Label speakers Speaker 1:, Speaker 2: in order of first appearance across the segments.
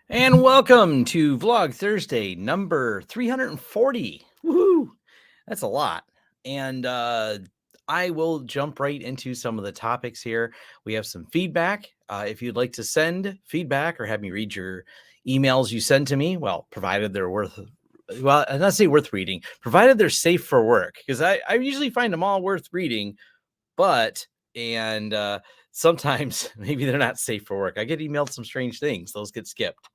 Speaker 1: And welcome to Vlog Thursday number 340. Woohoo! That's a lot. And I will jump right into some of the topics here. We have some feedback. If you'd like to send feedback or have me read your emails you send to me, well, provided they're I'm not say worth reading, provided they're safe for work, because I usually find them all worth reading, but and sometimes maybe they're not safe for work. I get emailed some strange things; those get skipped.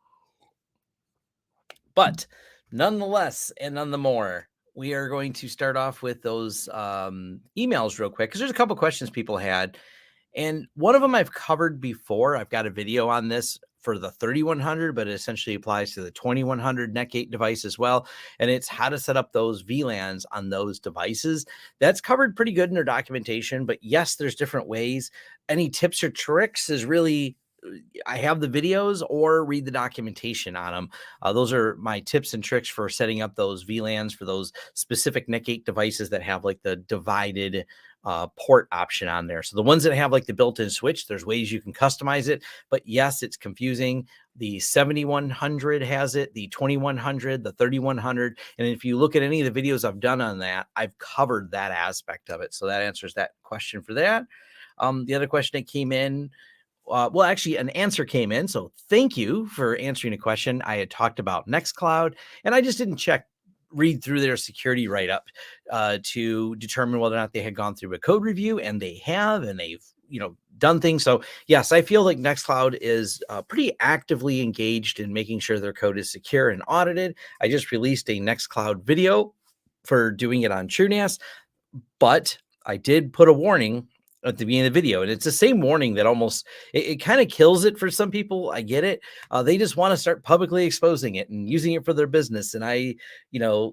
Speaker 1: But nonetheless, and none the more, we are going to start off with those emails real quick because there's a couple questions people had. And one of them I've covered before. I've got a video on this for the 3100, but it essentially applies to the 2100 Netgate device as well. And it's how to set up those VLANs on those devices. That's covered pretty good in their documentation. But yes, there's different ways. Any tips or tricks is really I have the videos or read the documentation on them. Those are my tips and tricks for setting up those VLANs for those specific Netgate devices that have like the divided port option on there. So the ones that have like the built-in switch, there's ways you can customize it. But yes, it's confusing. The 7100 has it, the 2100, the 3100. And if you look at any of the videos I've done on that, I've covered that aspect of it. So that answers that question for that. The other question that came in, well, actually, an answer came in. So thank you for answering a question. I had talked about Nextcloud, and I just didn't read through their security write-up to determine whether or not they had gone through a code review, and they have, and they've done things. So yes, I feel like Nextcloud is pretty actively engaged in making sure their code is secure and audited. I just released a Nextcloud video for doing it on TrueNAS, but I did put a warning at the beginning of the video, and it's the same warning that almost it kind of kills it for some people. I get it. They just want to start publicly exposing it and using it for their business, and I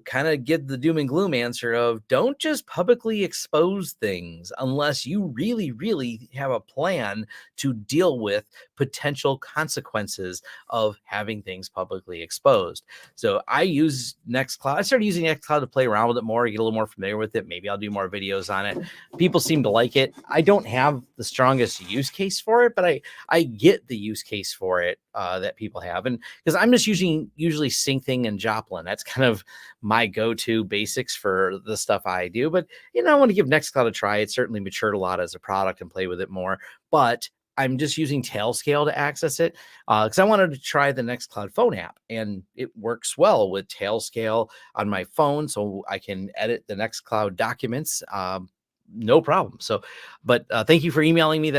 Speaker 1: kind of give the doom and gloom answer of don't just publicly expose things unless you really have a plan to deal with potential consequences of having things publicly exposed. So I use Nextcloud. I started using Nextcloud to play around with it more, get a little more familiar with it. Maybe I'll do more videos on it. People seem to like it. I don't have the strongest use case for it, but I get the use case for it that people have. And because I'm just using usually Syncthing and Joplin. That's kind of my go-to basics for the stuff I do. But I want to give Nextcloud a try. It's certainly matured a lot as a product and play with it more. But I'm just using Tailscale to access it because I wanted to try the Nextcloud phone app, and it works well with Tailscale on my phone, so I can edit the Nextcloud documents, no problem. So, but thank you for emailing me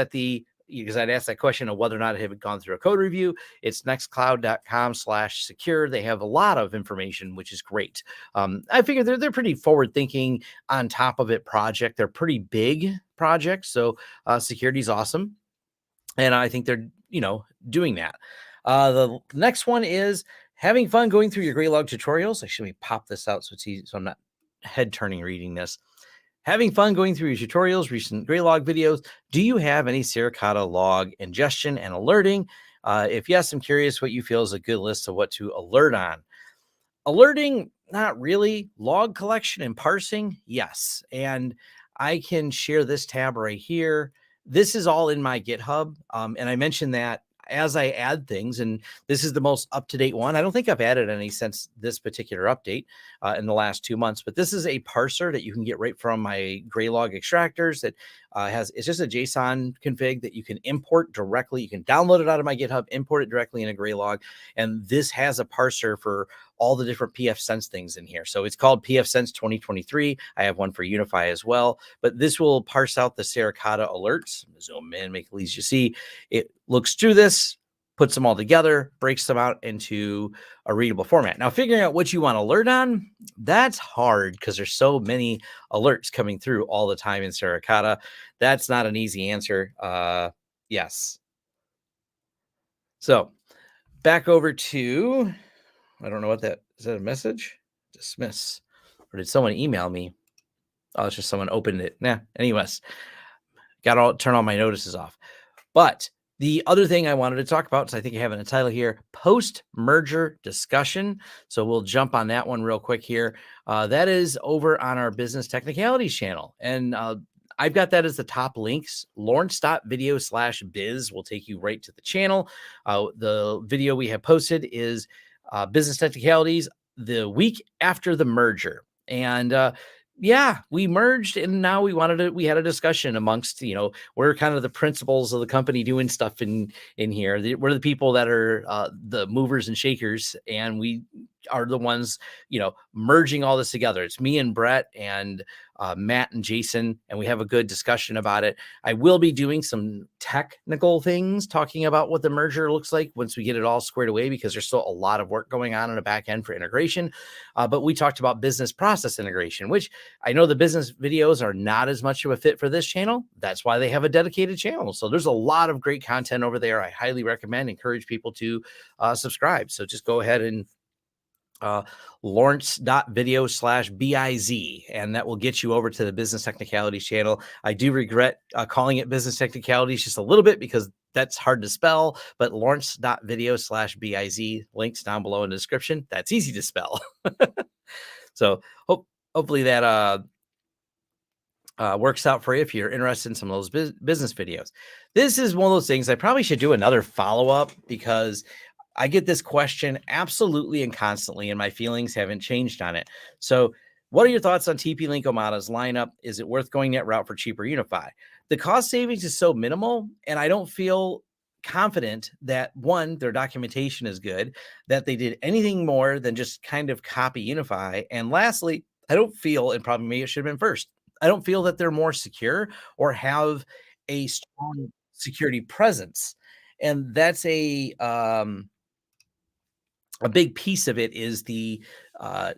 Speaker 1: because I'd asked that question of whether or not it had gone through a code review. It's nextcloud.com/secure. They have a lot of information, which is great. I figure they're pretty forward thinking on top of it project. They're pretty big projects, so security is awesome. And I think they're, doing that. The next one is having fun going through your Greylog tutorials. Actually, let me pop this out so I'm not head turning reading this. Having fun going through your tutorials, recent Greylog videos. Do you have any Suricata log ingestion and alerting? If yes, I'm curious what you feel is a good list of what to alert on. Alerting, not really. Log collection and parsing, yes. And I can share this tab right here. This is all in my GitHub. And I mentioned that as I add things, and this is the most up-to-date one. I don't think I've added any since this particular update in the last 2 months, but this is a parser that you can get right from my Greylog extractors that it's just a JSON config that you can import directly. You can download it out of my GitHub, import it directly in a Greylog, and this has a parser for all the different pfSense things in here. So it's called pfSense 2023. I have one for UniFi as well, but this will parse out the Suricata alerts. Zoom in, make it easy to see. It looks through this, puts them all together, breaks them out into a readable format. Now, figuring out what you want to alert on, that's hard because there's so many alerts coming through all the time in Suricata. That's not an easy answer. Yes. So back over to, I don't know what that is. That a message? Dismiss. Or did someone email me? Oh, it's just someone opened it. Nah. Anyways, turn all my notices off. But the other thing I wanted to talk about, so I think I have in the title here, post-merger discussion. So we'll jump on that one real quick here. That is over on our Business Technicalities channel. And I've got that as the top links. Lawrence.video/biz will take you right to the channel. The video we have posted is Business Technicalities the week after the merger. And yeah, we merged and now we had a discussion amongst, we're kind of the principals of the company doing stuff in here. We're the people that are the movers and shakers, and we are the ones, merging all this together. It's me and Brett and Matt and Jason, and we have a good discussion about it. I will be doing some technical things, talking about what the merger looks like once we get it all squared away, because there's still a lot of work going on the back end for integration. But we talked about business process integration, which I know the business videos are not as much of a fit for this channel. That's why they have a dedicated channel. So there's a lot of great content over there. I highly encourage people to subscribe. So just go ahead and Lawrence.video/biz, and that will get you over to the Business Technicalities channel. I do regret calling it Business Technicalities just a little bit because that's hard to spell, but Lawrence.video/biz, links down below in the description. That's easy to spell. So hopefully that works out for you if you're interested in some of those business videos. This is one of those things I probably should do another follow-up, because I get this question absolutely and constantly, and my feelings haven't changed on it. So what are your thoughts on TP-Link Omada's lineup? Is it worth going that route for cheaper UniFi? The cost savings is so minimal, and I don't feel confident that, one, their documentation is good, that they did anything more than just kind of copy UniFi. And lastly, I don't feel, and probably maybe it should have been first, I don't feel that they're more secure or have a strong security presence. And that's a big piece of it is the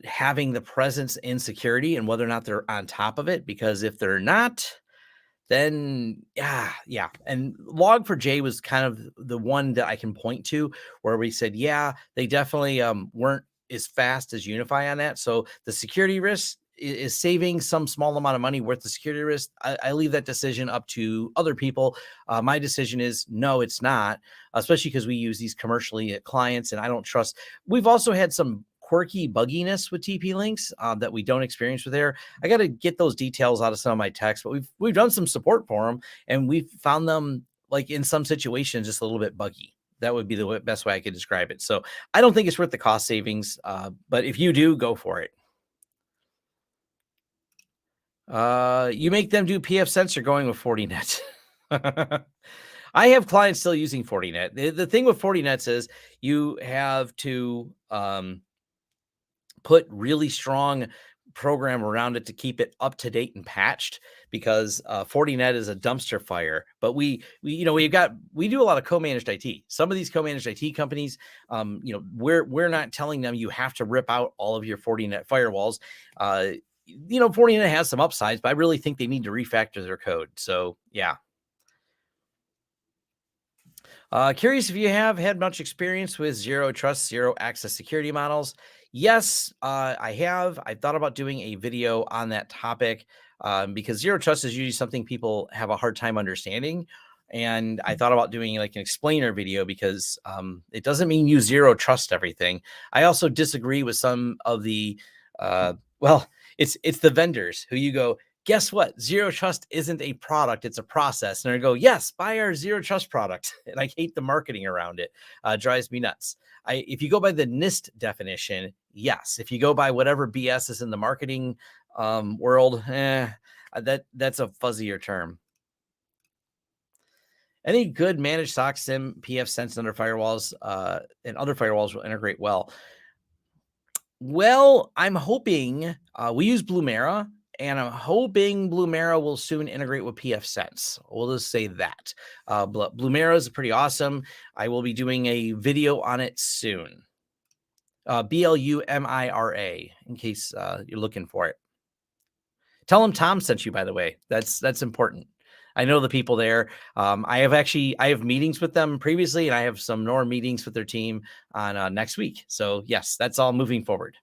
Speaker 1: having the presence in security and whether or not they're on top of it, because if they're not, then yeah. And Log4j was kind of the one that I can point to where we said, yeah, they definitely weren't as fast as UniFi on that. So the security risk is saving some small amount of money worth the security risk. I leave that decision up to other people. My decision is no, it's not, especially because we use these commercially at clients, and I don't trust. We've also had some quirky bugginess with TP links that we don't experience with there. I got to get those details out of some of my texts, but we've done some support for them, and we've found them, like, in some situations just a little bit buggy. That would be the best way I could describe it. So I don't think it's worth the cost savings, but if you do, go for it. You make them do pfSense or going with Fortinet. I have clients still using Fortinet. The thing with Fortinets is you have to put really strong program around it to keep it up to date and patched, because Fortinet is a dumpster fire. But we do a lot of co-managed IT. Some of these co-managed IT companies, we're not telling them you have to rip out all of your Fortinet firewalls. Fortinet has some upsides, but I really think they need to refactor their code. So yeah. Curious if you have had much experience with zero trust, zero access security models. Yes, I have. I thought about doing a video on that topic because zero trust is usually something people have a hard time understanding. And I thought about doing like an explainer video because it doesn't mean you zero trust everything. I also disagree with some of the, it's the vendors who you go, guess what? Zero trust isn't a product, it's a process. And I go, yes, buy our zero trust product. And I hate the marketing around it. Drives me nuts. If you go by the NIST definition, yes. If you go by whatever BS is in the marketing world, that's a fuzzier term. Any good managed SOC SIM pfSense under firewalls and other firewalls will integrate well. Well, I'm hoping we use Blumera, and I'm hoping Blumera will soon integrate with pfSense. We'll just say that. Blumera is pretty awesome. I will be doing a video on it soon. Blumira, in case you're looking for it. Tell them Tom sent you, by the way. That's important. I know the people there. I have meetings with them previously, and I have some more meetings with their team on next week. So yes, that's all moving forward.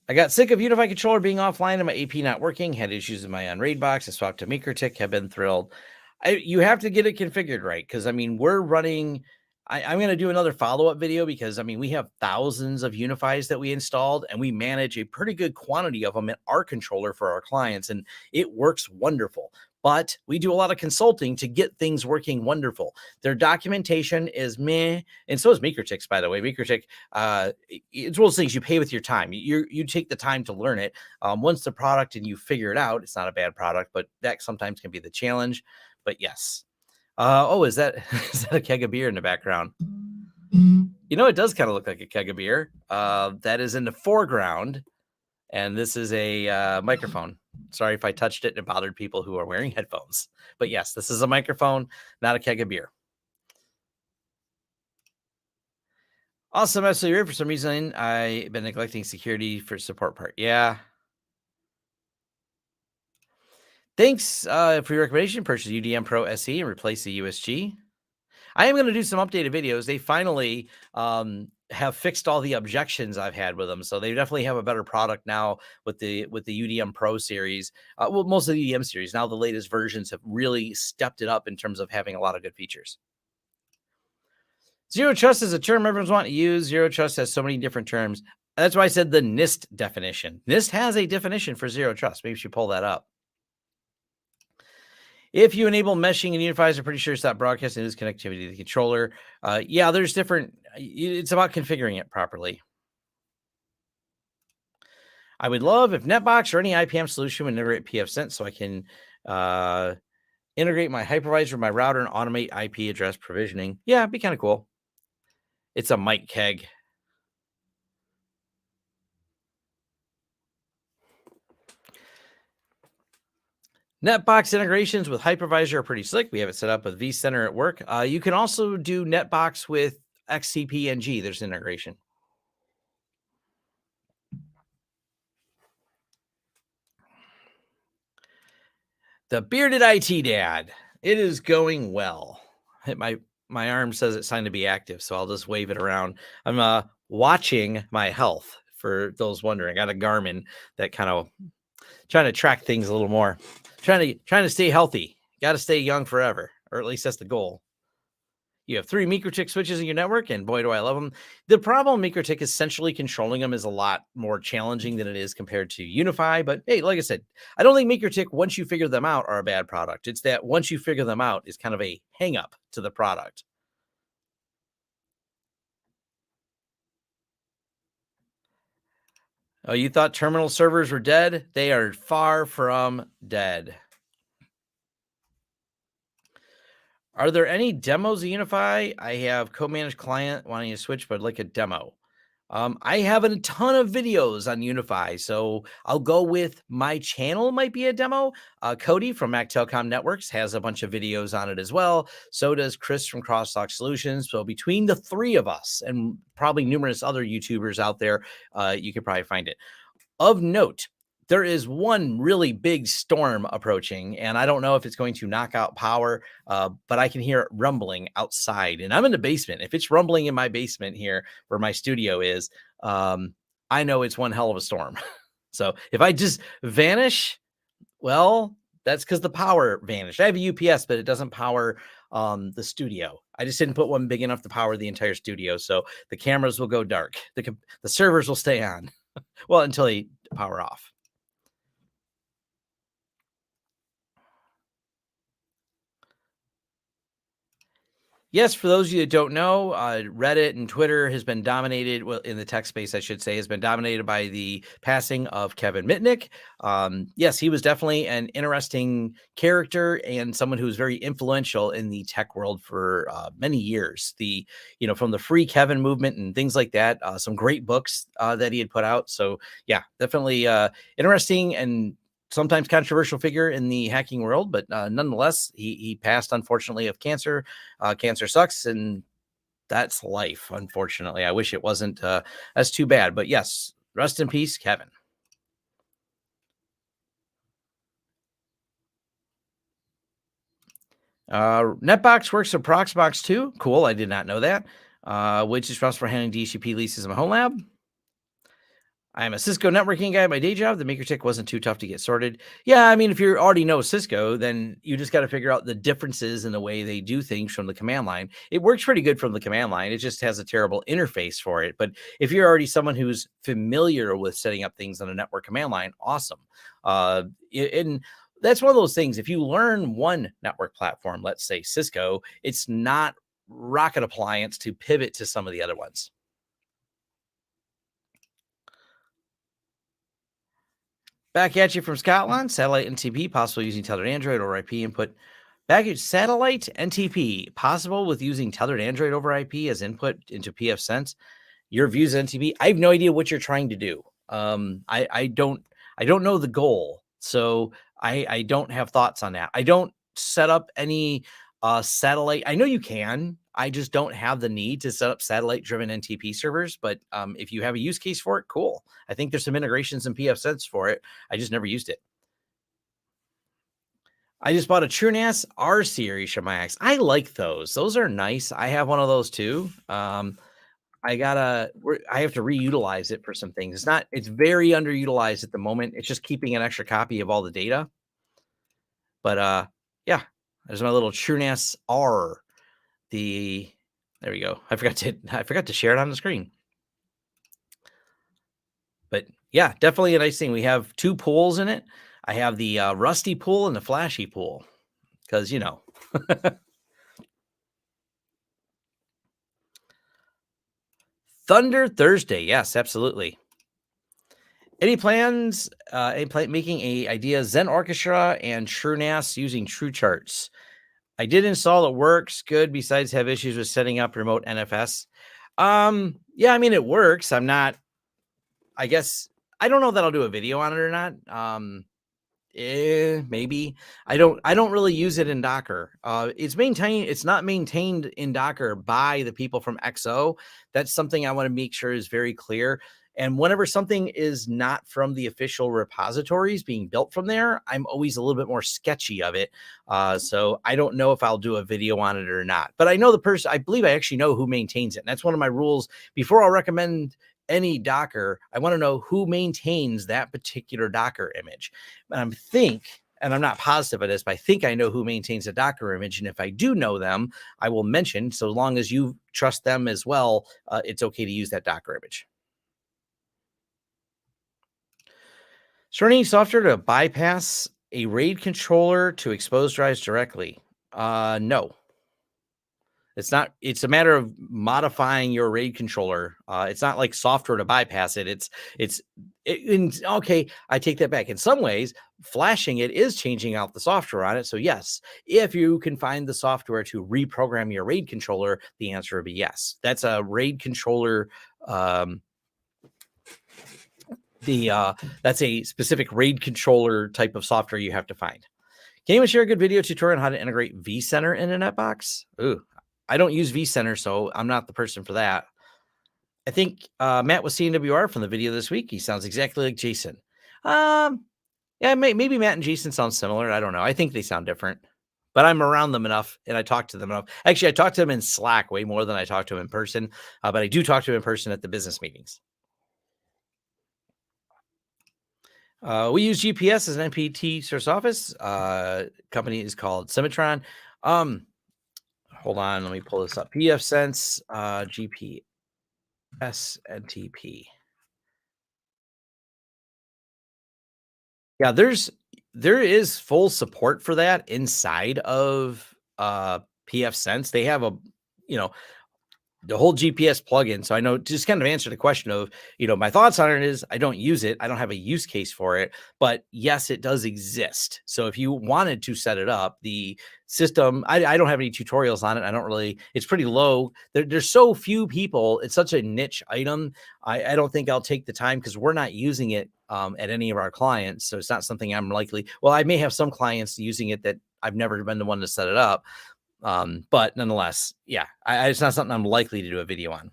Speaker 1: I got sick of UniFi controller being offline and my AP not working. Had issues in my RAID box. I swapped to MikroTik. Have been thrilled. You have to get it configured right, because I mean we're running I'm going to do another follow-up video because I mean, we have thousands of UniFis that we installed and we manage a pretty good quantity of them in our controller for our clients, and it works wonderful. But we do a lot of consulting to get things working wonderful. Their documentation is meh, and so is MikroTik's, by the way. MikroTik, it's one of those things you pay with your time. You take the time to learn it. Once the product and you figure it out, it's not a bad product, but that sometimes can be the challenge. But yes. Oh, is that is that a keg of beer in the background? You know, it does kind of look like a keg of beer. That is in the foreground, and this is a microphone. Sorry if I touched it and it bothered people who are wearing headphones. But yes, this is a microphone, not a keg of beer. Awesome. Absolutely right. For some reason, I've been neglecting security for support part. Yeah. Thanks for your recommendation. Purchase UDM Pro SE and replace the USG. I am going to do some updated videos. They finally have fixed all the objections I've had with them, so they definitely have a better product now with the UDM Pro series. Well, most of the UDM series now, the latest versions have really stepped it up in terms of having a lot of good features. Zero trust is a term everyone's wanting to use. Zero trust has so many different terms. That's why I said the NIST definition. NIST has a definition for zero trust. Maybe you should pull that up. If you enable meshing and UniFis, I'm pretty sure stop broadcasting this connectivity to the controller. Yeah, there's different. It's about configuring it properly. I would love if Netbox or any IPM solution would integrate pfSense so I can integrate my hypervisor with my router and automate IP address provisioning. Yeah, it'd be kind of cool. It's a mic keg. Netbox integrations with hypervisor are pretty slick. We have it set up with vCenter at work. You can also do Netbox with XCP-NG. There's integration. The bearded IT dad. It is going well. My arm says it's time to be active, so I'll just wave it around. I'm watching my health for those wondering. I got a Garmin that kind of trying to track things a little more. Trying to stay healthy. Got to stay young forever, or at least that's the goal. You have 3 MikroTik switches in your network, and boy, do I love them. The problem MikroTik is centrally controlling them is a lot more challenging than it is compared to UniFi. But hey, like I said, I don't think MikroTik, once you figure them out, are a bad product. It's that once you figure them out is kind of a hang up to the product. Oh, you thought terminal servers were dead? They are far from dead. Are there any demos of UniFi? I have co-managed client wanting to switch, but like a demo. I have a ton of videos on UniFi, so I'll go with my channel might be a demo. Cody from Mac Telecom Networks has a bunch of videos on it as well. So does Chris from Crosstalk Solutions. So between the 3 of us and probably numerous other YouTubers out there, you could probably find it. Of note, there is one really big storm approaching, and I don't know if it's going to knock out power, but I can hear it rumbling outside, and I'm in the basement. If it's rumbling in my basement here where my studio is, I know it's one hell of a storm. So if I just vanish, well, that's because the power vanished. I have a UPS, but it doesn't power the studio. I just didn't put one big enough to power the entire studio, so the cameras will go dark. The servers will stay on, well, until they power off. Yes, for those of you that don't know, Reddit and Twitter has been dominated, well, in the tech space, I should say, has been dominated by the passing of Kevin Mitnick. Yes, he was definitely an interesting character and someone who was very influential in the tech world for many years. From the Free Kevin movement and things like that, some great books that he had put out. So yeah, definitely interesting and sometimes controversial figure in the hacking world, but nonetheless, he passed, unfortunately, of cancer. Cancer sucks, and that's life, unfortunately. I wish it wasn't. That's too bad. But yes, rest in peace, Kevin. Netbox works with Proxbox too. Cool. I did not know that. Which is responsible for handling DHCP leases in my home lab. I'm a Cisco networking guy at my day job. The MakerTick wasn't too tough to get sorted. Yeah, I mean, if you already know Cisco, then you just got to figure out the differences in the way they do things from the command line. It works pretty good from the command line. It just has a terrible interface for it. But if you're already someone who's familiar with setting up things on a network command line, awesome. And that's one of those things. If you learn one network platform, let's say Cisco, it's not rocket appliance to pivot to some of the other ones. Back at you from Scotland. Satellite NTP possible using tethered Android over IP input. Back at satellite NTP possible with using tethered Android over IP as input into PF Sense. Your views NTP. I have no idea what you're trying to do. I don't know the goal, so I don't have thoughts on that. I don't set up any satellite. I know you can. I just don't have the need to set up satellite driven NTP servers. But if you have a use case for it, cool. I think there's some integrations in PF Sense for it. I just never used it. I just bought a TrueNAS R series from my ex. I like those. Those are nice. I have one of those too. I have to reutilize it for some things. It's very underutilized at the moment. It's just keeping an extra copy of all the data. But yeah, there's my little TrueNAS R. There we go. I forgot to share it on the screen. But yeah, definitely a nice thing. We have two pools in it. I have the rusty pool and the flashy pool because Thunder Thursday. Yes, absolutely. Any plans? Making a idea Zen Orchestra and TrueNAS using TrueCharts. I did install. It works good. Besides, have issues with setting up remote NFS. Yeah, I mean it works. I guess I don't know that I'll do a video on it or not. Maybe I don't really use it in Docker. It's not maintained in Docker by the people from XO. That's something I want to make sure is very clear. And whenever something is not from the official repositories being built from there, I'm always a little bit more sketchy of it. So I don't know if I'll do a video on it or not. But I know the person. I believe I actually know who maintains it. And that's one of my rules. Before I'll recommend any Docker, I want to know who maintains that particular Docker image. And I'm not positive of this, but I think I know who maintains a Docker image. And if I do know them, I will mention, so long as you trust them as well, it's okay to use that Docker image. Is there any software to bypass a RAID controller to expose drives directly? No. It's not. It's a matter of modifying your RAID controller. It's not like software to bypass it. Okay, I take that back. In some ways, flashing it is changing out the software on it. So yes, if you can find the software to reprogram your RAID controller, the answer would be yes. That's a RAID controller. That's a specific RAID controller type of software you have to find. Can anyone share a good video tutorial on how to integrate vCenter in a netbox? Ooh, I don't use vCenter, so I'm not the person for that. I think Matt was CNWR from the video this week. He sounds exactly like Jason. Yeah, maybe Matt and Jason sound similar. I don't know. I think they sound different, but I'm around them enough and I talk to them enough. Actually, I talk to them in Slack way more than I talk to them in person, but I do talk to them in person at the business meetings. We use GPS as an NPT source office. Company is called Symmetron. Hold on, let me pull this up. PF Sense, GPS NTP. Yeah, there is full support for that inside of PF Sense. They have the whole GPS plugin. So I know, just kind of answer the question of, my thoughts on it is I don't use it. I don't have a use case for it, but yes, it does exist. So if you wanted to set it up, the system, I don't have any tutorials on it. It's pretty low. There's so few people. It's such a niche item. I don't think I'll take the time because we're not using it at any of our clients. So it's not something I'm likely. Well, I may have some clients using it that I've never been the one to set it up. But nonetheless, yeah, it's not something I'm likely to do a video on.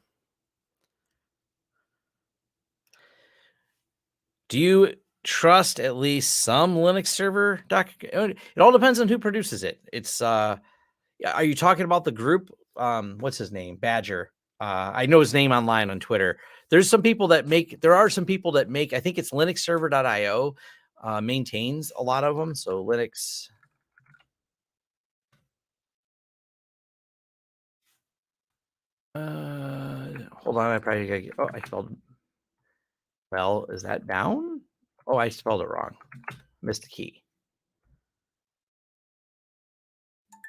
Speaker 1: Do you trust at least some Linux server Docker? It all depends on who produces it. Are you talking about the group? What's his name? Badger. I know his name online on Twitter. There's some people that make, there are some people that make, I think it's linuxserver.io maintains a lot of them. So Linux. Hold on. I probably got, oh, I spelled, well, is that down? Oh, I spelled it wrong. Missed the key.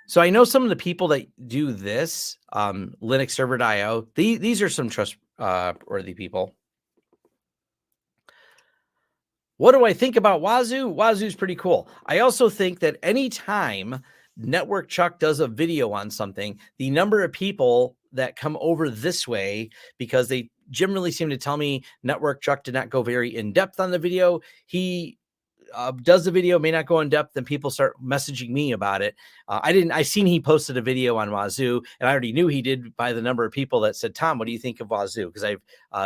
Speaker 1: So I know some of the people that do this, linuxserver.io, these are some trustworthy people. What do I think about Wazoo? Wazoo's pretty cool. I also think that anytime Network Chuck does a video on something, the number of people that come over this way, because they generally seem to tell me Network Chuck did not go very in depth on the video. He does the video, may not go in depth, then people start messaging me about it. I seen he posted a video on Wazoo, and I already knew he did by the number of people that said, Tom, what do you think of Wazoo? Because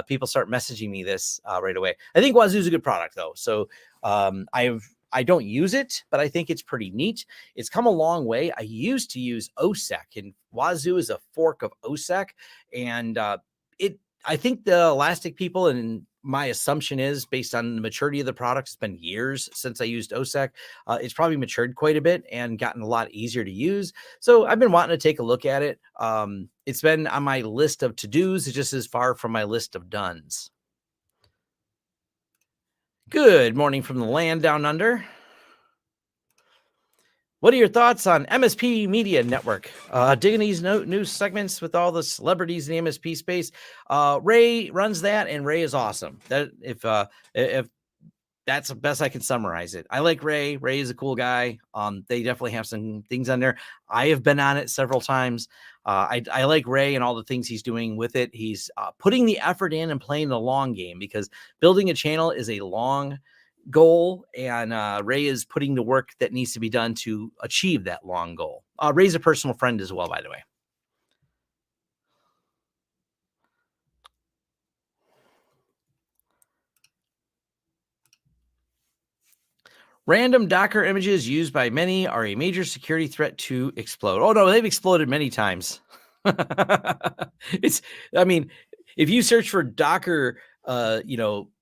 Speaker 1: people start messaging me this right away. I think Wazoo is a good product though. So I don't use it, but I think it's pretty neat. It's come a long way. I used to use OSEC, and Wazoo is a fork of OSEC. And I think the Elastic people, and my assumption is based on the maturity of the product, it's been years since I used OSEC. It's probably matured quite a bit and gotten a lot easier to use. So I've been wanting to take a look at it. It's been on my list of to-dos. It's just as far from my list of dones. Good morning from the land down under. What are your thoughts on MSP Media Network? Digging these news segments with all the celebrities in the MSP space. Ray runs that, and Ray is awesome. That if that's the best I can summarize it. I like Ray. Ray is a cool guy. They definitely have some things on there. I have been on it several times. I like Ray and all the things he's doing with it. He's putting the effort in and playing the long game, because building a channel is a long goal, and Ray is putting the work that needs to be done to achieve that long goal. Ray's a personal friend as well, by the way. Random Docker images used by many are a major security threat to explode. Oh no, they've exploded many times. I mean, if you search for Docker,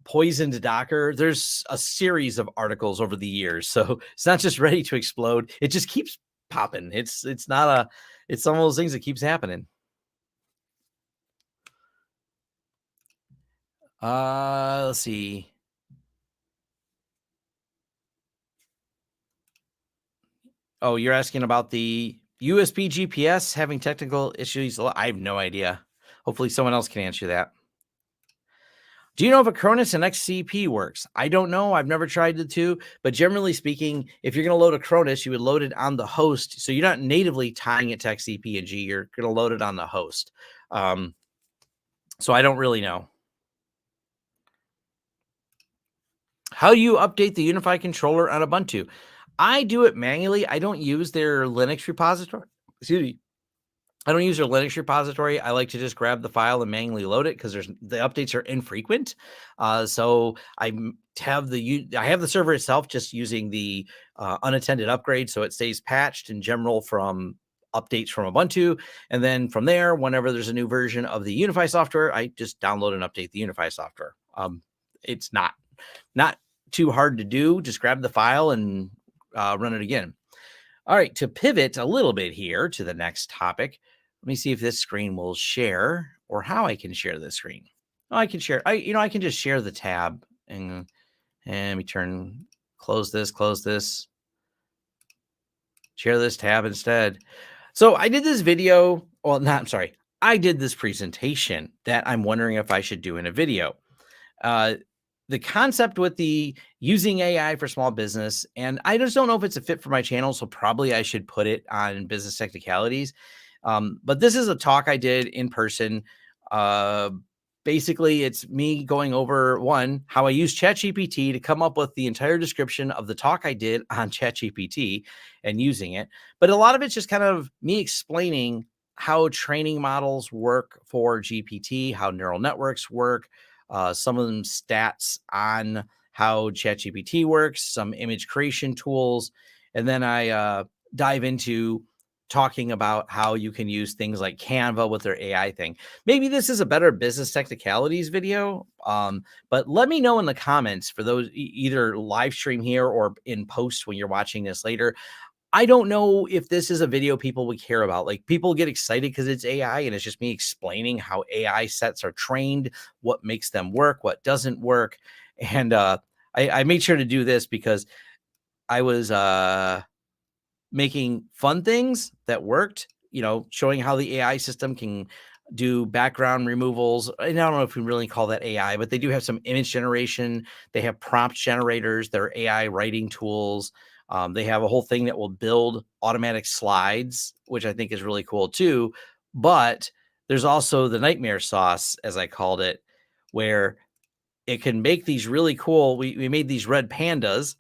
Speaker 1: poisoned Docker, there's a series of articles over the years. So it's not just ready to explode. It just keeps popping. It's some of those things that keeps happening. Let's see. Oh, you're asking about the USB GPS having technical issues? I have no idea. Hopefully someone else can answer that. Do you know if Acronis and XCP works? I don't know. I've never tried the two, but generally speaking, if you're going to load Acronis, you would load it on the host. So you're not natively tying it to XCP and G. You're going to load it on the host. So I don't really know. How do you update the UniFi controller on Ubuntu? I do it manually. I don't use their Linux repository. Excuse me. I don't use their Linux repository. I like to just grab the file and manually load it, because the updates are infrequent. So I have the server itself just using the unattended upgrade, so it stays patched in general from updates from Ubuntu. And then from there, whenever there's a new version of the UniFi software, I just download and update the UniFi software. It's not too hard to do. Just grab the file and run it again. All right, to pivot a little bit here to the next topic, let me see if this screen will share, or how I can share this screen. Oh, I can share. I can just share the tab, and we close this, share this tab instead. So I did this video. Well, I'm sorry. I did this presentation that I'm wondering if I should do in a video. The concept with the using AI for small business, and I just don't know if it's a fit for my channel, so probably I should put it on Business Technicalities. But this is a talk I did in person. Basically, it's me going over, one, how I use ChatGPT to come up with the entire description of the talk I did on ChatGPT and using it. But a lot of it's just kind of me explaining how training models work for GPT, how neural networks work, some of them stats on how ChatGPT works, some image creation tools. And then I dive into talking about how you can use things like Canva with their AI thing. Maybe this is a better business technicalities video, but let me know in the comments for those either live stream here or in post when you're watching this later. I don't know if this is a video people would care about. Like, people get excited because it's AI and it's just me explaining how AI sets are trained, what makes them work, what doesn't work. And I made sure to do this because I was making fun things that worked, showing how the AI system can do background removals. And I don't know if we really call that AI, but they do have some image generation. They have prompt generators, their AI writing tools. They have a whole thing that will build automatic slides, which I think is really cool too. But there's also the nightmare sauce, as I called it, where it can make these really cool. We made these red pandas,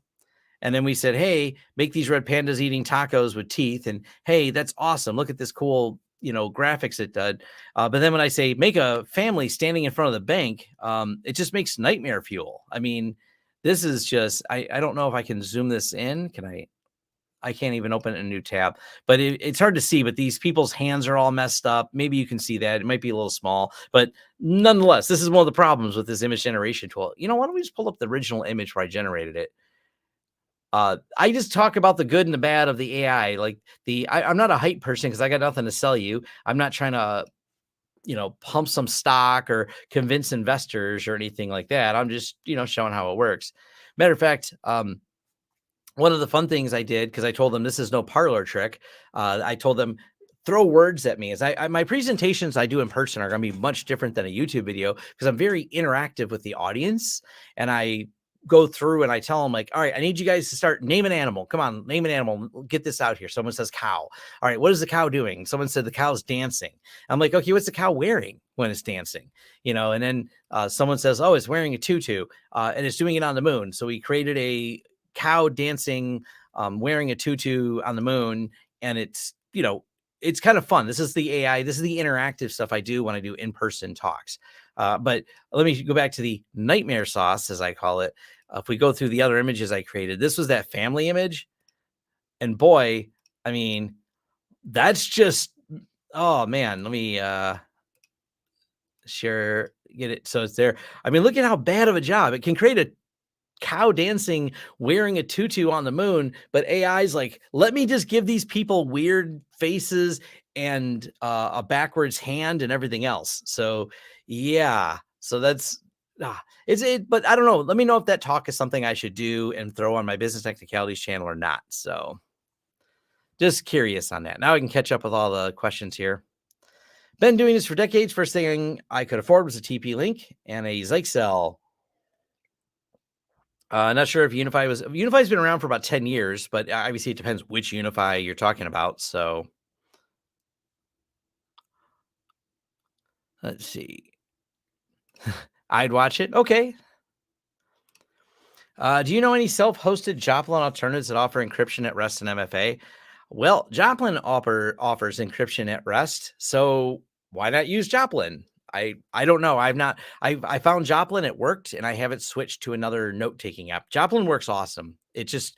Speaker 1: and then we said, hey, make these red pandas eating tacos with teeth. And hey, that's awesome. Look at this cool, graphics it did. But then when I say make a family standing in front of the bank, it just makes nightmare fuel. I mean, this is just, I don't know if I can zoom this in. Can I can't even open a new tab, but it's hard to see, but these people's hands are all messed up. Maybe you can see that. It might be a little small, but nonetheless, this is one of the problems with this image generation tool. Why don't we just pull up the original image where I generated it? I just talk about the good and the bad of the AI. Like I'm not a hype person because I got nothing to sell you. I'm not trying to, pump some stock or convince investors or anything like that. I'm just, showing how it works. Matter of fact, one of the fun things I did, because I told them this is no parlor trick. I told them throw words at me. As my presentations I do in person are going to be much different than a YouTube video because I'm very interactive with the audience, and I go through and I tell them like, all right, I need you guys to start name an animal. Come on, name an animal. Get this out here. Someone says cow. All right, what is the cow doing? Someone said the cow's dancing. I'm like, okay, what's the cow wearing when it's dancing? And then someone says, oh, it's wearing a tutu and it's doing it on the moon. So we created a cow dancing, wearing a tutu on the moon, and it's it's kind of fun. This is the AI. This is the interactive stuff I do when I do in-person talks. But let me go back to the nightmare sauce, as I call it. If we go through the other images I created, this was that family image, and boy, I mean, that's just, oh man, let me share, get it so it's there. I mean, look at how bad of a job it can create a cow dancing wearing a tutu on the moon, but AI's like, let me just give these people weird faces and a backwards hand and everything else. So yeah, so that's but I don't know. Let me know if that talk is something I should do and throw on my business technicalities channel or not. So just curious on that. Now I can catch up with all the questions here. Been doing this for decades. First thing I could afford was a TP-Link and a Zyxel. Not sure if UniFi's been around for about 10 years, but obviously it depends which UniFi you're talking about. So let's see. I'd watch it. Okay. Do you know any self-hosted Joplin alternatives that offer encryption at rest and MFA? Well, Joplin offers encryption at rest, so why not use Joplin? I don't know. I found Joplin, it worked, and I haven't switched to another note-taking app. Joplin works awesome. It's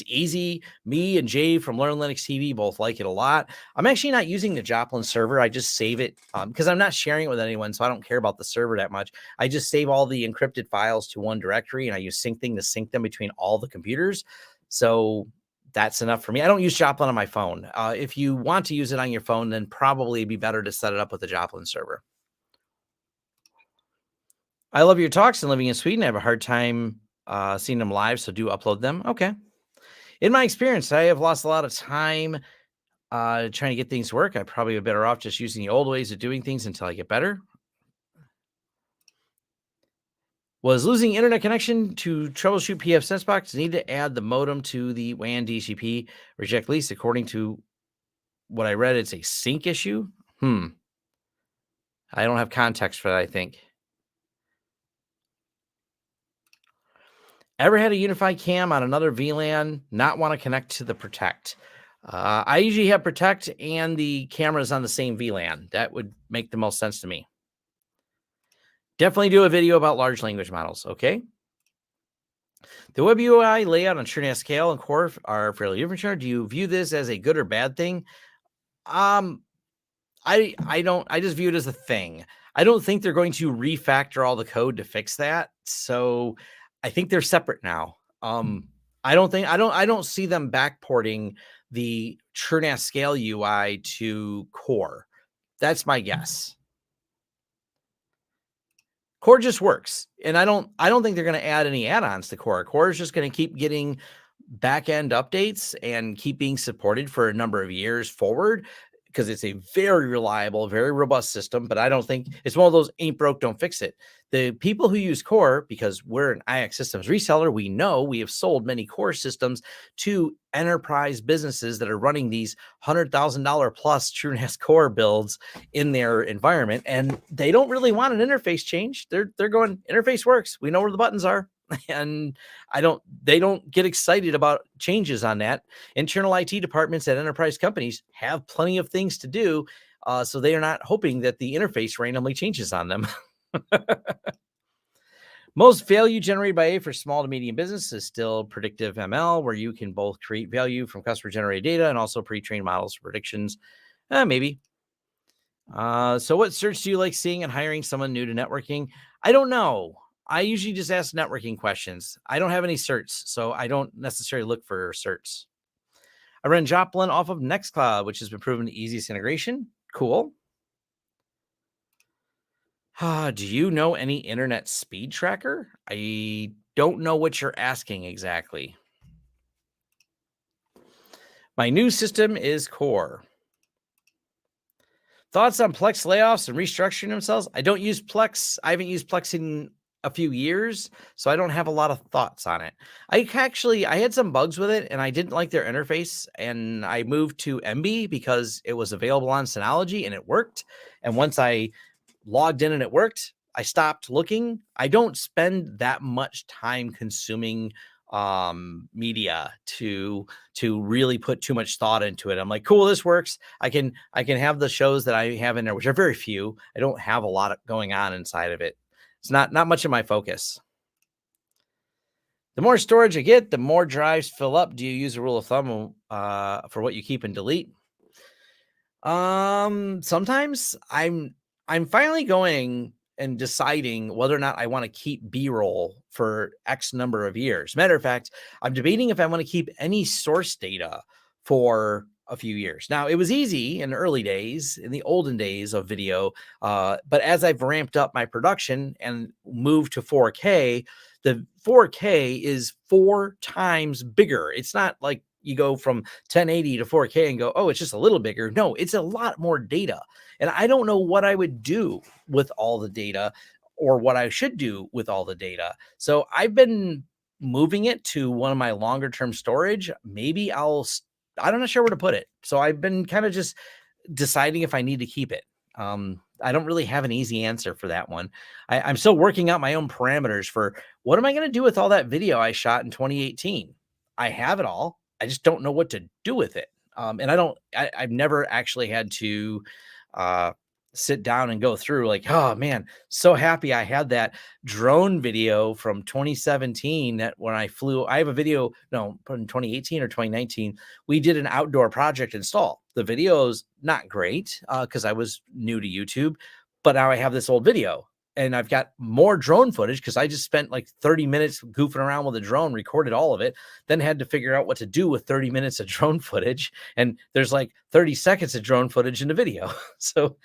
Speaker 1: easy. Me and Jay from Learn Linux TV both like it a lot. I'm actually not using the Joplin server. I just save it because I'm not sharing it with anyone, so I don't care about the server that much. I just save all the encrypted files to one directory, and I use Syncthing to sync them between all the computers. So that's enough for me. I don't use Joplin on my phone. If you want to use it on your phone, then probably it'd be better to set it up with the Joplin server. I love your talks and living in Sweden. I have a hard time seeing them live, so do upload them. Okay. In my experience, I have lost a lot of time trying to get things to work. I probably be better off just using the old ways of doing things until I get better. Was losing internet connection to troubleshoot PF SenseBox. Need to add the modem to the WAN DHCP. Reject lease. According to what I read, it's a sync issue. I don't have context for that, I think. Ever had a UniFi cam on another VLAN, not want to connect to the Protect? I usually have Protect and the cameras on the same VLAN. That would make the most sense to me. Definitely do a video about large language models, okay? The web UI layout on TrueNAS Scale and Core are fairly different. Do you view this as a good or bad thing? Um, I just view it as a thing. I don't think they're going to refactor all the code to fix that. So I think they're separate now. I don't see them backporting the TrueNAS Scale UI to Core. That's my guess. Core just works. And I don't think they're going to add any add-ons to Core. Core is just going to keep getting back-end updates and keep being supported for a number of years forward because it's a very reliable, very robust system. But I don't think it's one of those ain't broke, don't fix it. The people who use Core, because we're an IX Systems reseller, we know we have sold many Core systems to enterprise businesses that are running these $100,000 plus TrueNAS Core builds in their environment, and they don't really want an interface change. They're going, interface works. We know where the buttons are. And they don't get excited about changes on that. Internal IT departments at enterprise companies have plenty of things to do. So they are not hoping that the interface randomly changes on them. Most value generated by A for small to medium business is still predictive ML, where you can both create value from customer generated data and also pre-trained models for predictions. Maybe. So what search do you like seeing and hiring someone new to networking? I don't know. I usually just ask networking questions. I don't have any certs, so I don't necessarily look for certs. I run Joplin off of Nextcloud, which has been proven the easiest integration. Cool. Do you know any internet speed tracker? I don't know what you're asking exactly. My new system is Core. Thoughts on Plex layoffs and restructuring themselves? I don't use Plex. I haven't used Plex in a few years, so I don't have a lot of thoughts on it. I had some bugs with it and I didn't like their interface, and I moved to MB because it was available on Synology and it worked. And once I logged in and it worked, I stopped looking. I don't spend that much time consuming media to really put too much thought into it. I'm like, cool, this works. I can have the shows that I have in there, which are very few. I don't have a lot going on inside of it. It's not much of my focus. The more storage I get, the more drives fill up. Do you use a rule of thumb for what you keep and delete? Sometimes I'm finally going and deciding whether or not I want to keep B-roll for X number of years. Matter of fact, I'm debating if I want to keep any source data for a few years. Now, it was easy in the early days, in the olden days of video, but as I've ramped up my production and moved to 4K, the 4K is 4 times bigger. It's not like you go from 1080 to 4K and go, oh, it's just a little bigger. No, it's a lot more data. And I don't know what I would do with all the data or what I should do with all the data. So I've been moving it to one of my longer term storage. Maybe I'm not sure where to put it. So I've been kind of just deciding if I need to keep it. I don't really have an easy answer for that one. I'm still working out my own parameters for what am I going to do with all that video I shot in 2018. I have it all. I just don't know what to do with it. And I've never actually had to uh, sit down and go through like, oh man, so happy I had that drone video from 2017 that when I have a video, no, in 2018 or 2019, we did an outdoor project install. The video's not great because I was new to YouTube, but now I have this old video and I've got more drone footage because I just spent like 30 minutes goofing around with a drone, recorded all of it, then had to figure out what to do with 30 minutes of drone footage. And there's like 30 seconds of drone footage in the video. So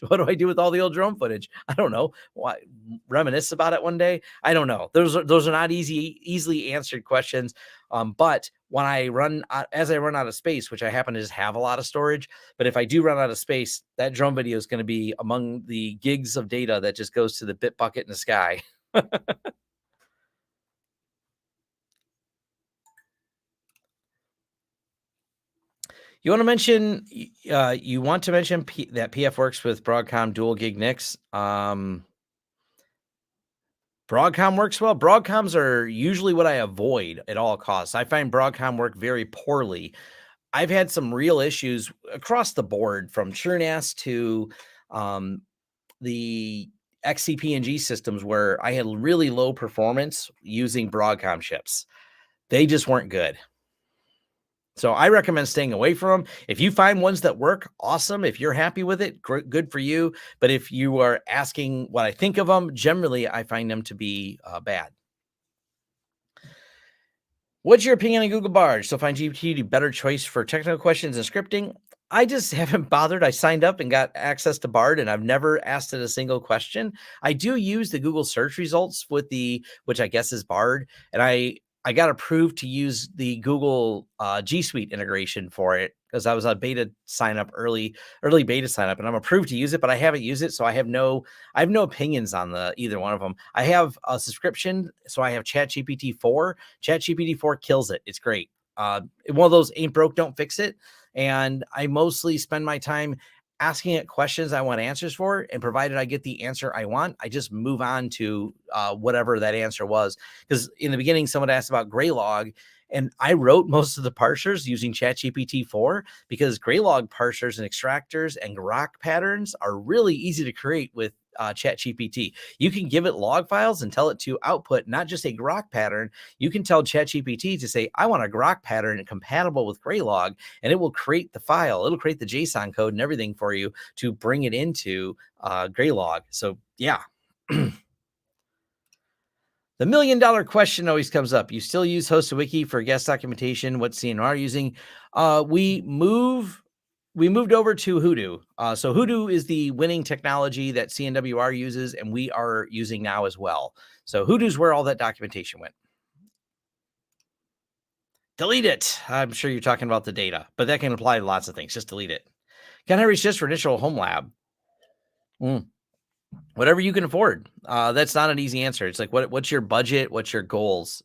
Speaker 1: what do I do with all the old drone footage? I don't know. Why reminisce about it one day? I don't know. Those are not easily answered questions. But when as I run out of space, which I happen to just have a lot of storage, but if I do run out of space, that drone video is going to be among the gigs of data that just goes to the bit bucket in the sky. You want to mention that PF works with Broadcom dual gig NICs. Broadcom works well. Broadcoms are usually what I avoid at all costs. I find Broadcom work very poorly. I've had some real issues across the board from TrueNAS to the XCP&G systems where I had really low performance using Broadcom chips. They just weren't good. So I recommend staying away from them. If you find ones that work, awesome. If you're happy with it, good for you. But if you are asking what I think of them, generally I find them to be bad. What's your opinion on Google Bard? Still find GPT a better choice for technical questions and scripting? I just haven't bothered. I signed up and got access to Bard, and I've never asked it a single question. I do use the Google search results with which I guess is Bard, and I got approved to use the Google G Suite integration for it because I was on beta sign up early beta sign up, and I'm approved to use it, but I haven't used it, so I have no opinions on either one of them. I have a subscription, so I have ChatGPT 4. ChatGPT 4 kills it. It's great. One of those ain't broke, don't fix it. And I mostly spend my time asking it questions I want answers for, and provided I get the answer I want, I just move on to whatever that answer was. Because in the beginning, someone asked about Greylog, and I wrote most of the parsers using ChatGPT 4 because Greylog parsers and extractors and grok patterns are really easy to create with ChatGPT. You can give it log files and tell it to output not just a grok pattern. You can tell ChatGPT to say, I want a grok pattern compatible with Greylog, and it will create the file. It'll create the JSON code and everything for you to bring it into Greylog. So yeah. The $1 million question always comes up. You still use HostiWiki for guest documentation? What's CNR using? We moved over to Hoodoo. So Hoodoo is the winning technology that CNWR uses, and we are using now as well. So Hoodoo's where all that documentation went. Delete it. I'm sure you're talking about the data, but that can apply to lots of things. Just delete it. Can I reach just for initial home lab? Whatever you can afford. That's not an easy answer. It's like, what's your budget? What's your goals?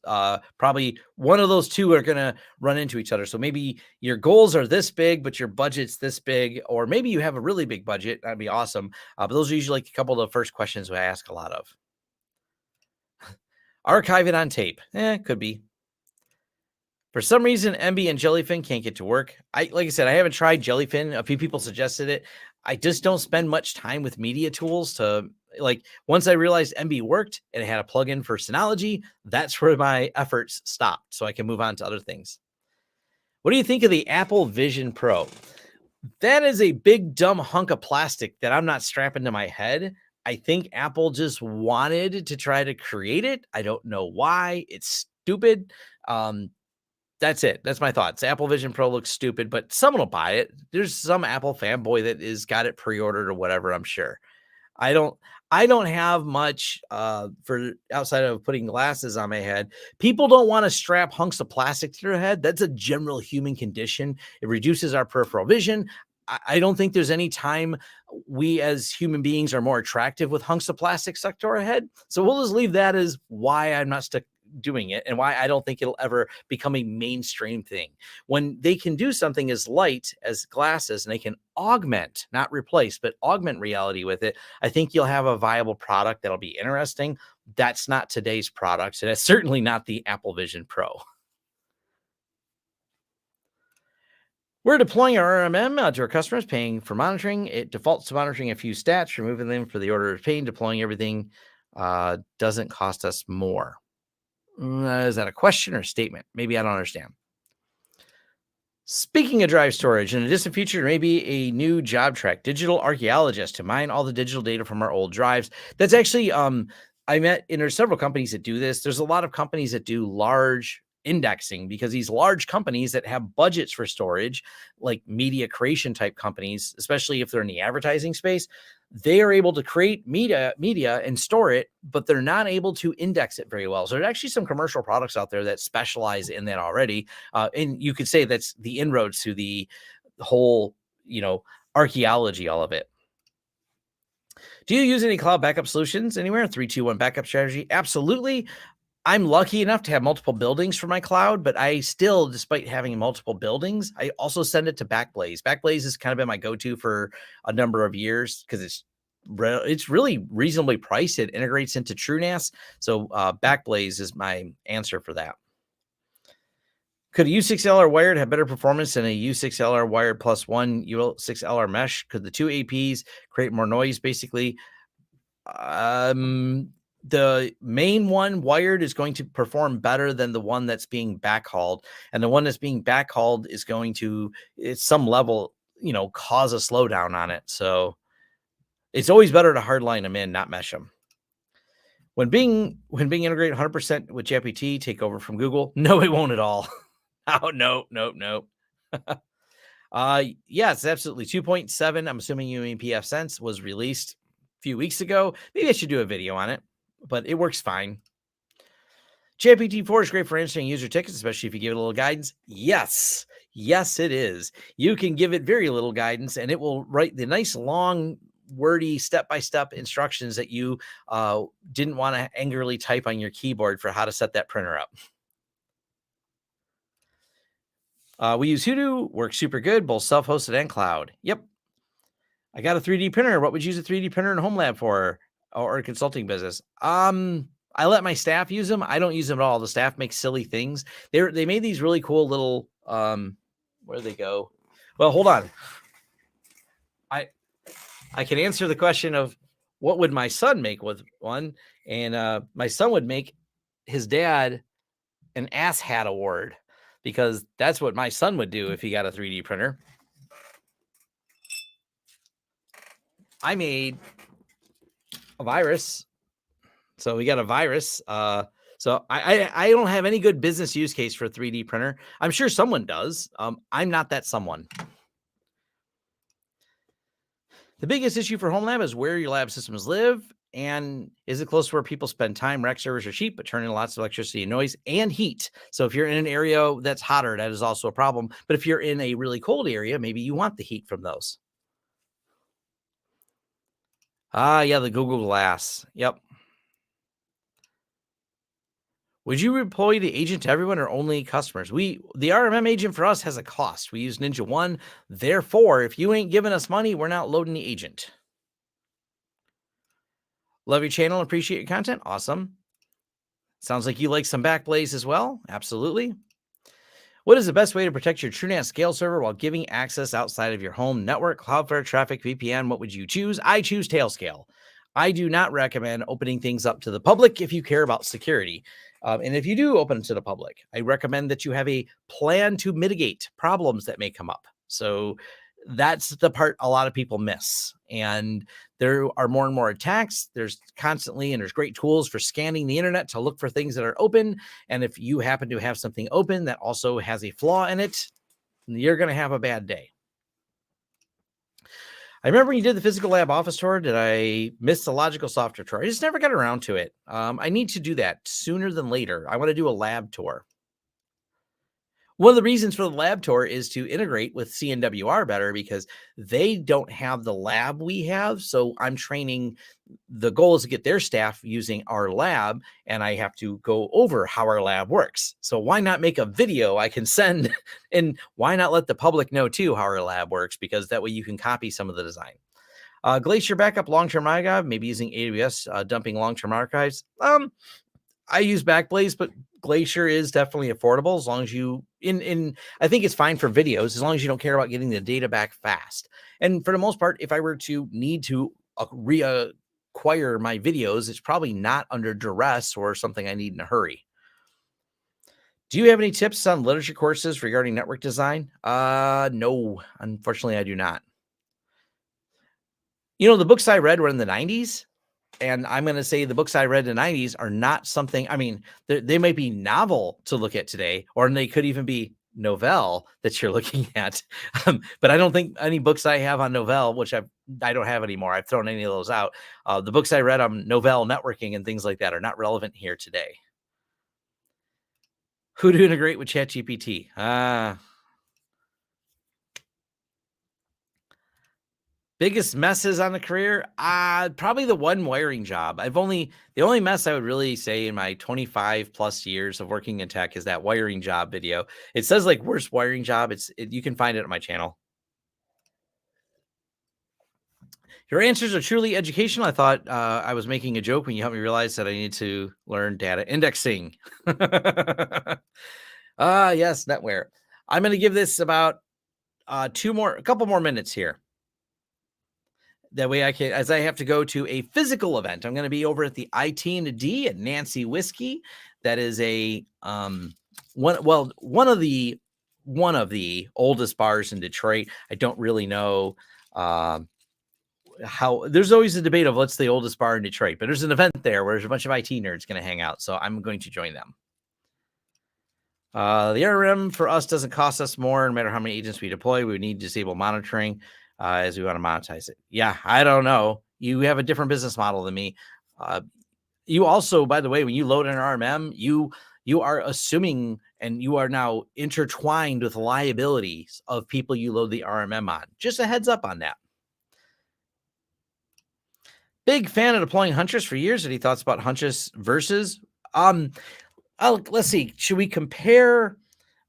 Speaker 1: Probably one of those two are going to run into each other. So maybe your goals are this big, but your budget's this big, or maybe you have a really big budget. That'd be awesome. But those are usually like a couple of the first questions I ask a lot of. Archive it on tape. Could be. For some reason, MB and Jellyfin can't get to work. Like I said, I haven't tried Jellyfin. A few people suggested it. I just don't spend much time with media tools to once I realized MB worked and it had a plugin for Synology, that's where my efforts stopped. So I can move on to other things. What do you think of the Apple Vision Pro? That is a big, dumb hunk of plastic that I'm not strapping to my head. I think Apple just wanted to try to create it. I don't know why. It's stupid. That's it. That's my thoughts. Apple Vision Pro looks stupid, but someone will buy it. There's some Apple fanboy that is got it pre-ordered or whatever, I'm sure. I don't have much for outside of putting glasses on my head. People don't want to strap hunks of plastic to their head. That's a general human condition. It reduces our peripheral vision. I don't think there's any time we as human beings are more attractive with hunks of plastic stuck to our head. So we'll just leave that as why I'm not stuck doing it and why I don't think it'll ever become a mainstream thing. When they can do something as light as glasses and they can augment, not replace, but augment reality with it, I think you'll have a viable product that'll be interesting. That's not today's products, and it's certainly not the Apple Vision Pro. We're deploying our RMM to our customers, paying for monitoring. It defaults to monitoring a few stats, removing them for the order of paying, deploying everything doesn't cost us more. Is that a question or a statement? Maybe I don't understand. Speaking of drive storage, in the distant future, maybe a new job track, digital archaeologist, to mine all the digital data from our old drives. That's actually, there's several companies that do this. There's a lot of companies that do large indexing because these large companies that have budgets for storage, like media creation type companies, especially if they're in the advertising space, they are able to create media and store it, but they're not able to index it very well. So there's actually some commercial products out there that specialize in that already. And you could say that's the inroads to the whole, archaeology, all of it. Do you use any cloud backup solutions anywhere? 3-2-1 backup strategy? Absolutely. I'm lucky enough to have multiple buildings for my cloud, but I still, despite having multiple buildings, I also send it to Backblaze. Backblaze has kind of been my go-to for a number of years because it's really reasonably priced. It integrates into TrueNAS. So Backblaze is my answer for that. Could a U6LR wired have better performance than a U6LR wired plus one U6LR mesh? Could the two APs create more noise, basically? the main one wired is going to perform better than the one that's being backhauled. And the one that's being backhauled is going to, at some level, cause a slowdown on it. So it's always better to hardline them in, not mesh them. When Bing integrate 100% with GPT, take over from Google? No, it won't at all. Oh, no. Yes, absolutely. 2.7, I'm assuming you mean PF Sense, was released a few weeks ago. Maybe I should do a video on it, but it works fine. GPT-4 is great for answering user tickets, especially if you give it a little guidance. Yes, it is. You can give it very little guidance, and it will write the nice, long, wordy, step-by-step instructions that you didn't want to angrily type on your keyboard for how to set that printer up. We use Hoodoo, works super good, both self-hosted and cloud. Yep. I got a 3D printer. What would you use a 3D printer in home lab for, or a consulting business? I let my staff use them. I don't use them at all. The staff makes silly things. They made these really cool little where do they go? Well, hold on. I can answer the question of what would my son make with one, and my son would make his dad an ass hat award, because that's what my son would do if he got a 3D printer. I made a virus. So we got a virus. So I don't have any good business use case for a 3D printer. I'm sure someone does. I'm not that someone. The biggest issue for home lab is where your lab systems live, and is it close to where people spend time? Rack servers are cheap, but turn in lots of electricity and noise and heat. So if you're in an area that's hotter, that is also a problem. But if you're in a really cold area, maybe you want the heat from those. Yeah, the Google Glass. Yep. Would you deploy the agent to everyone or only customers? The RMM agent for us has a cost. We use Ninja One. Therefore, if you ain't giving us money, we're not loading the agent. Love your channel. Appreciate your content. Awesome. Sounds like you like some Backblaze as well. Absolutely. What is the best way to protect your TrueNAS scale server while giving access outside of your home network, Cloudflare, traffic, VPN? What would you choose? I choose Tailscale. I do not recommend opening things up to the public if you care about security. And if you do open it to the public, I recommend that you have a plan to mitigate problems that may come up. So that's the part a lot of people miss. And there are more and more attacks. There's great tools for scanning the internet to look for things that are open. And if you happen to have something open that also has a flaw in it, you're going to have a bad day. I remember when you did the physical lab office tour, did I miss the logical software tour? I just never got around to it. I need to do that sooner than later. I want to do a lab tour. One of the reasons for the lab tour is to integrate with CNWR better, because they don't have the lab we have. So I'm training. The goal is to get their staff using our lab, and I have to go over how our lab works. So why not make a video I can send, and why not let the public know too how our lab works, because that way you can copy some of the design. Glacier backup, long-term archive, maybe using AWS, dumping long-term archives. I use Backblaze, but Glacier is definitely affordable as long as you I think it's fine for videos as long as you don't care about getting the data back fast. And for the most part, if I were to need to reacquire my videos, it's probably not under duress or something I need in a hurry. Do you have any tips on literature courses regarding network design? No, unfortunately, I do not. The books I read were in the 90s. And I'm going to say the books I read in the 90s are not something, I mean, they might be novel to look at today, or they could even be novelle that you're looking at. But I don't think any books I have on novelle, which I don't have anymore, I've thrown any of those out. The books I read on novelle networking and things like that are not relevant here today. Who to integrate with ChatGPT? Biggest messes on the career? Probably the one wiring job. The only mess I would really say in my 25 plus years of working in tech is that wiring job video. It says like worst wiring job. You can find it on my channel. Your answers are truly educational. I thought I was making a joke when you helped me realize that I need to learn data indexing. Yes, NetWare. I'm going to give this about a couple more minutes here. That way I can, as I have to go to a physical event, I'm going to be over at the IT&D at Nancy Whiskey. That is a one of the oldest bars in Detroit. I don't really know how. There's always a debate of what's the oldest bar in Detroit, but there's an event there where there's a bunch of IT nerds going to hang out, so I'm going to join them. The RM for us doesn't cost us more, no matter how many agents we deploy. We need disable monitoring as we want to monetize it. Yeah, I don't know. You have a different business model than me. You also, by the way, when you load an RMM, you are assuming and you are now intertwined with liabilities of people you load the RMM on. Just a heads up on that. Big fan of deploying Huntress for years. Any thoughts about Huntress versus? Let's see. Should we compare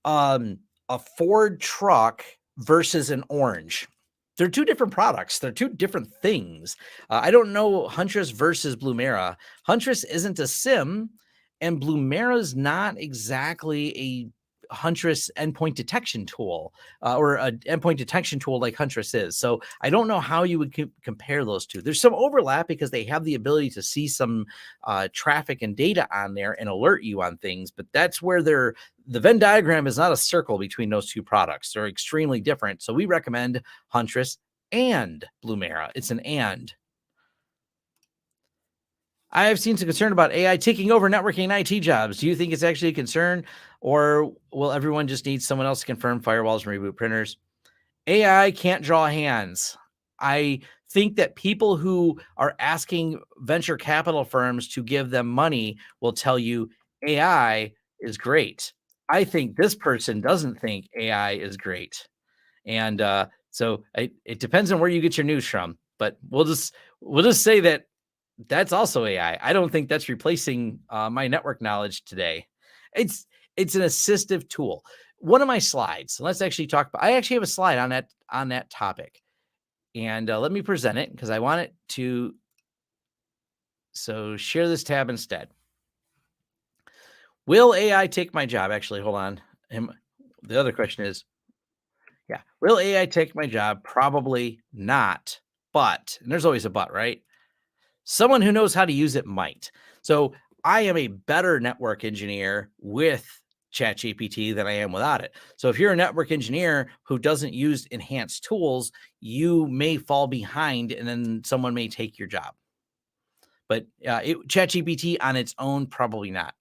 Speaker 1: a Ford truck versus an Orange? They're two different products. They're two different things. I don't know Huntress versus Blumera. Huntress isn't a SIM, and Blumera is not exactly a Huntress endpoint detection tool or an endpoint detection tool like Huntress is. So I don't know how you would compare those two. There's some overlap because they have the ability to see some traffic and data on there and alert you on things, but that's where the Venn diagram is not a circle between those two products. They're extremely different. So we recommend Huntress and Blumera. It's an and. I have seen some concern about AI taking over networking and IT jobs. Do you think it's actually a concern, or will everyone just need someone else to confirm firewalls and reboot printers? AI can't draw hands. I think that people who are asking venture capital firms to give them money will tell you AI is great. I think this person doesn't think AI is great. And so it depends on where you get your news from, but we'll just say that that's also AI. I don't think that's replacing my network knowledge today. It's an assistive tool. One of my slides. Let's actually talk about. I actually have a slide on that topic, and let me present it because I want it to. So share this tab instead. Will AI take my job? Actually, hold on. The other question is, yeah, will AI take my job? Probably not. But, and there's always a but, right? Someone who knows how to use it might. So I am a better network engineer with ChatGPT than I am without it. So if you're a network engineer who doesn't use enhanced tools, you may fall behind and then someone may take your job. But ChatGPT on its own, probably not.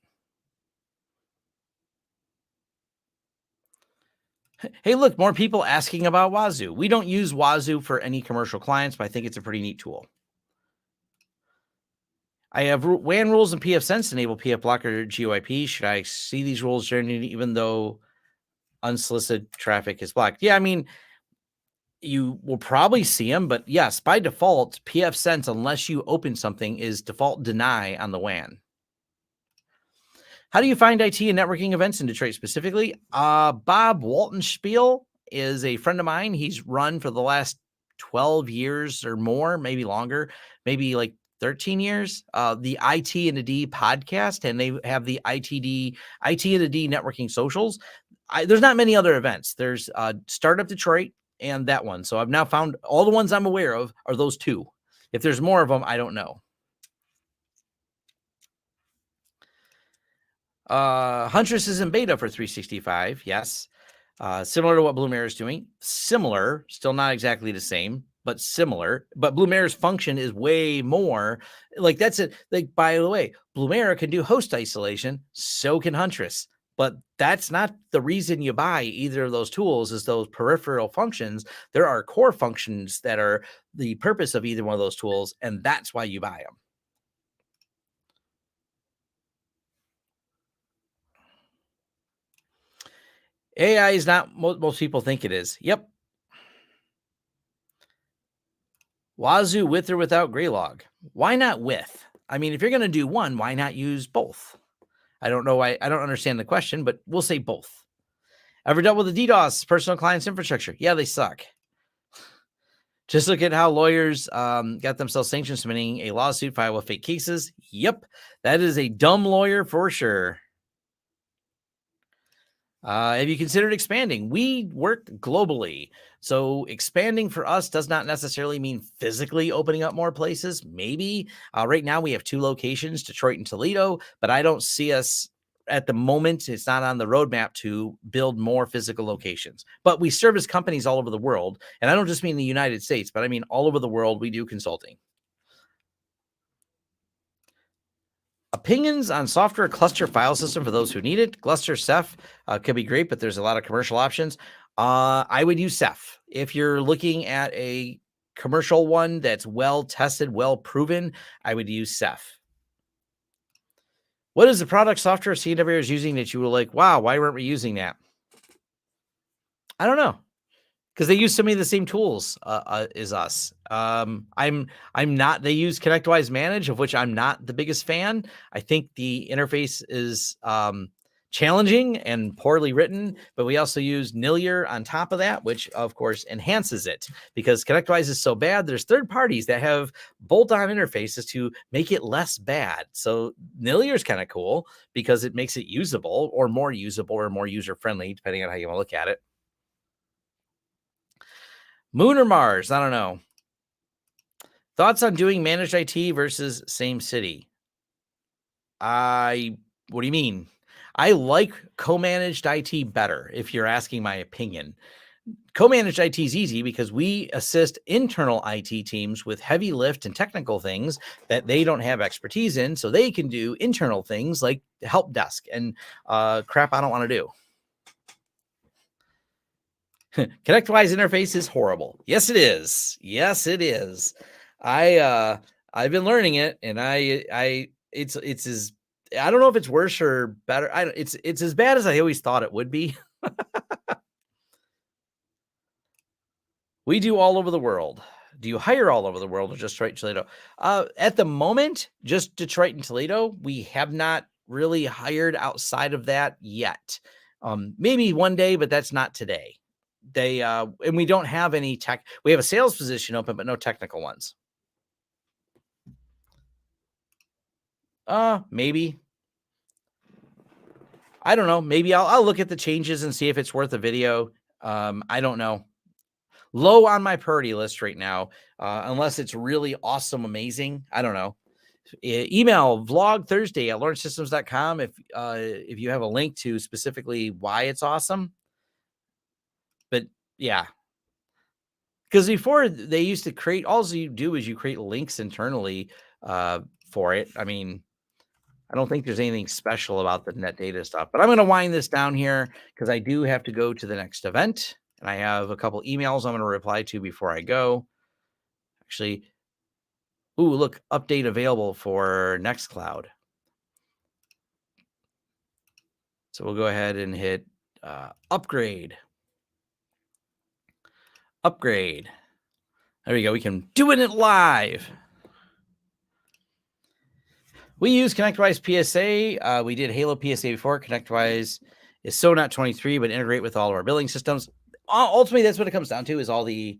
Speaker 1: Hey, look, more people asking about Wazoo. We don't use Wazoo for any commercial clients, but I think it's a pretty neat tool. I have WAN rules and PFSense enable PF blocker GOIP. Should I see these rules generated even though unsolicited traffic is blocked? Yeah, I mean, you will probably see them, but yes, by default, PFSense, unless you open something, is default deny on the WAN. How do you find IT and networking events in Detroit specifically? Bob Waltonspiel is a friend of mine. He's run for the last 12 years or more, maybe longer, maybe like 13 years, the IT and the D podcast, and they have the IT and the D networking socials. There's not many other events. There's Startup Detroit and that one. So I've now found all the ones I'm aware of are those two. If there's more of them, I don't know. Huntress is in beta for 365. Yes. Similar to what Blumera is doing. Similar, still not exactly the same, but similar. But Blumera's function is way more. Like that's it. Like, by the way, Blumera can do host isolation. So can Huntress. But that's not the reason you buy either of those tools, is those peripheral functions. There are core functions that are the purpose of either one of those tools, and that's why you buy them. AI is not what most people think it is. Yep. Wazoo with or without Greylog? Why not with? I mean, if you're going to do one, why not use both? I don't know why. I don't understand the question, but we'll say both. Ever dealt with the DDoS personal clients infrastructure? Yeah, they suck. Just look at how lawyers got themselves sanctioned submitting a lawsuit filed with fake cases. Yep, that is a dumb lawyer for sure. Have you considered expanding? We work globally. So expanding for us does not necessarily mean physically opening up more places. Maybe right now we have 2 locations, Detroit and Toledo, but I don't see us at the moment. It's not on the roadmap to build more physical locations. But we service companies all over the world. And I don't just mean the United States, but I mean all over the world. We do consulting. Opinions on software cluster file system for those who need it. Gluster Ceph could be great, but there's a lot of commercial options. I would use Ceph. If you're looking at a commercial one that's well tested, well proven, I would use Ceph. What is the product software CWR is using that you were like, wow, why weren't we using that? I don't know. Because they use so many of the same tools as us. I'm not. They use ConnectWise Manage, of which I'm not the biggest fan. I think the interface is challenging and poorly written. But we also use Nilier on top of that, which of course enhances it because ConnectWise is so bad. There's third parties that have bolt-on interfaces to make it less bad. So Nilier is kind of cool because it makes it usable or more user-friendly, depending on how you want to look at it. Moon or Mars? I don't know. Thoughts on doing managed IT versus same city? What do you mean? I like co-managed IT better, if you're asking my opinion. Co-managed IT is easy because we assist internal IT teams with heavy lift and technical things that they don't have expertise in, so they can do internal things like help desk and crap I don't want to do. ConnectWise interface is horrible. Yes, it is. Yes, it is. I've been learning it, and it's as I don't know if it's worse or better. It's as bad as I always thought it would be. We do all over the world. Do you hire all over the world or just Detroit and Toledo? At the moment, just Detroit and Toledo. We have not really hired outside of that yet. Maybe one day, but that's not today. And we don't have any tech. We have a sales position open, but no technical ones. Maybe. I don't know. Maybe I'll look at the changes and see if it's worth a video. I don't know. Low on my priority list right now, unless it's really awesome, amazing. I don't know. Email vlog Thursday at launchsystems.com if you have a link to specifically why it's awesome. But yeah, because before they used to create, all you do is you create links internally for it. I mean, I don't think there's anything special about the net data stuff, but I'm going to wind this down here because I do have to go to the next event and I have a couple emails I'm going to reply to before I go. Actually, ooh, look, update available for Nextcloud. So we'll go ahead and hit upgrade. Upgrade. There we go. We can do it live. We use ConnectWise PSA. We did Halo PSA before. ConnectWise is so not 23, but integrate with all of our billing systems. Ultimately, that's what it comes down to is all the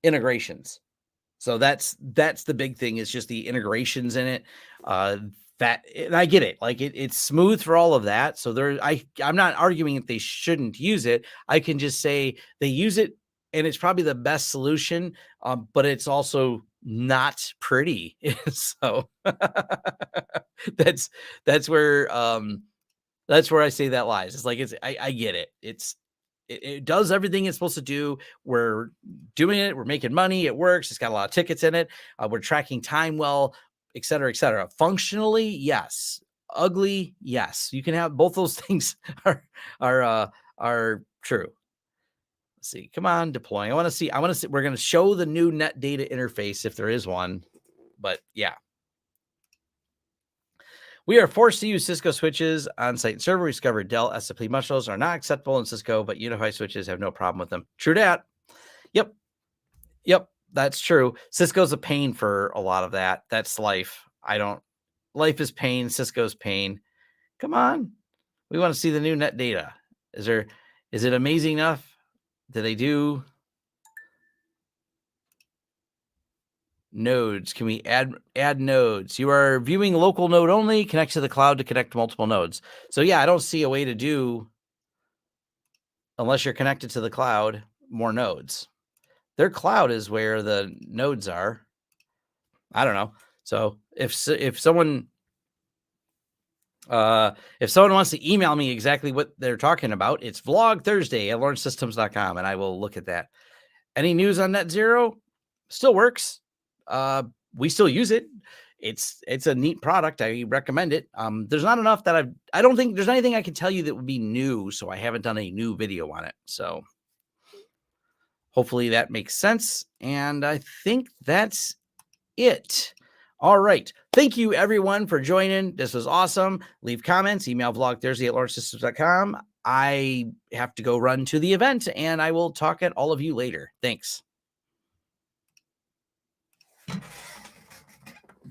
Speaker 1: integrations. So that's the big thing is just the integrations in it. That and I get it. Like it's smooth for all of that. So I'm not arguing that they shouldn't use it. I can just say they use it and it's probably the best solution. But it's also not pretty. So that's where I say that lies. It's like I get it. It does everything it's supposed to do. We're doing it. We're making money. It works. It's got a lot of tickets in it. We're tracking time well, et cetera, et cetera. Functionally, yes. Ugly, yes. You can have both those things are true. Let's see. Come on, deploying. I want to see. We're going to show the new net data interface if there is one. But yeah. We are forced to use Cisco switches on site server. We discovered Dell SFP mushrooms are not acceptable in Cisco, but UniFi switches have no problem with them. True that. Yep. That's true. Cisco's a pain for a lot of that. That's life. Life is pain. Cisco's pain. Come on. We want to see the new net data. Is it amazing enough? Do they do? nodes. Can we add nodes? You are viewing local node only. Connect to the cloud to connect to multiple nodes. So yeah, I don't see a way to do, unless you're connected to the cloud, more nodes. Their cloud is where the nodes are. I don't know. So if someone wants to email me exactly what they're talking about, it's vlogthursday@launchsystems.com, and I will look at that. Any news on net zero? Still works. We still use it. It's a neat product. I recommend it. There's not enough that I don't think there's anything I can tell you that would be new, so I haven't done a new video on it. So hopefully that makes sense. And I think that's it. All right. Thank you, everyone, for joining. This was awesome. Leave comments. Email vlogthursday@launchsystems.com. I have to go run to the event, and I will talk at all of you later. Thanks.